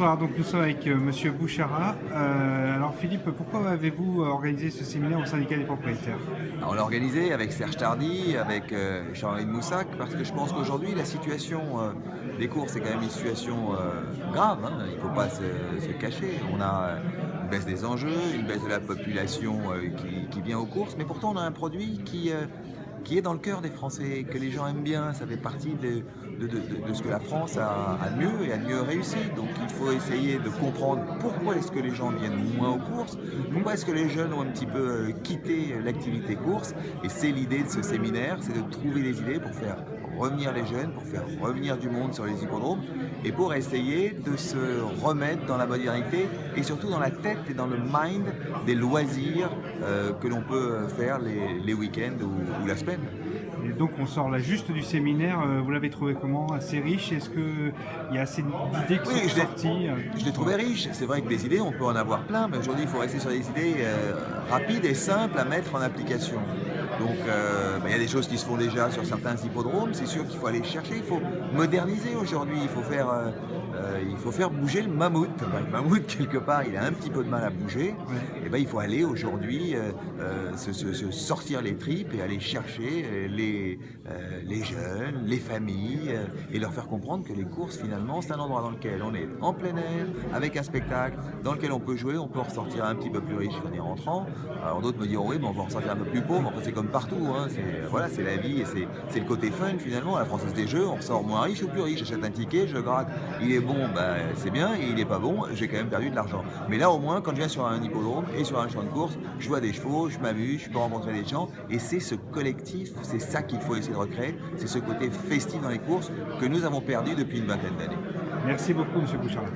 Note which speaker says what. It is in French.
Speaker 1: Bonsoir, donc nous sommes avec Monsieur Bouchara. Alors Philippe, pourquoi avez-vous organisé ce séminaire au syndicat des propriétaires?
Speaker 2: On l'a organisé avec Serge Tardy, avec Jean-Henri de Moussac, parce que je pense qu'aujourd'hui, la situation des courses est quand même une situation grave, hein, il ne faut pas se cacher. On a une baisse des enjeux, une baisse de la population qui vient aux courses, mais pourtant on a un produit qui est dans le cœur des Français, que les gens aiment bien. Ça fait partie de ce que la France a de mieux et a de mieux réussi. Donc il faut essayer de comprendre pourquoi est-ce que les gens viennent moins aux courses, pourquoi est-ce que les jeunes ont un petit peu quitté l'activité course. Et c'est l'idée de ce séminaire, c'est de trouver des idées pour faire revenir les jeunes, pour faire revenir du monde sur les hippodromes et pour essayer de se remettre dans la modernité et surtout dans la tête et dans le mind des loisirs que l'on peut faire les week-ends ou la semaine.
Speaker 1: Et donc on sort là juste du séminaire, vous l'avez trouvé comment? Assez riche? Est-ce qu'il y a assez d'idées qui
Speaker 2: Oui,
Speaker 1: sont sorties?
Speaker 2: je l'ai trouvé riche. C'est vrai que des idées, on peut en avoir plein, mais aujourd'hui, il faut rester sur des idées rapides et simples à mettre en application. Donc, il y a des choses qui se font déjà sur certains hippodromes. C'est sûr qu'il faut aller chercher, il faut moderniser aujourd'hui. Il faut faire bouger le mammouth. Le mammouth, quelque part, il a un petit peu de mal à bouger.
Speaker 1: Ouais.
Speaker 2: Et il faut aller aujourd'hui se sortir les tripes et aller chercher les jeunes, les familles, et leur faire comprendre que les courses, finalement, c'est un endroit dans lequel on est en plein air, avec un spectacle, dans lequel on peut jouer, on peut ressortir un petit peu plus riche en y rentrant. Alors d'autres me diront, oui, mais on va ressortir un peu plus pauvre. Enfin, c'est comme partout, hein. C'est la vie et c'est le côté fun, finalement. À la Française des Jeux, on ressort moins riche ou plus riche. J'achète un ticket, je le gratte. Il est bon, c'est bien, et il est pas bon, j'ai quand même perdu de l'argent. Mais là, au moins, quand je viens sur un hippodrome et sur un champ de course, je vois des chevaux, je m'amuse, je peux rencontrer des gens, et c'est ce collectif, c'est ça qu'il faut essayer de recréer, c'est ce côté festif dans les courses que nous avons perdu depuis une vingtaine d'années.
Speaker 1: Merci beaucoup Monsieur Bouchara.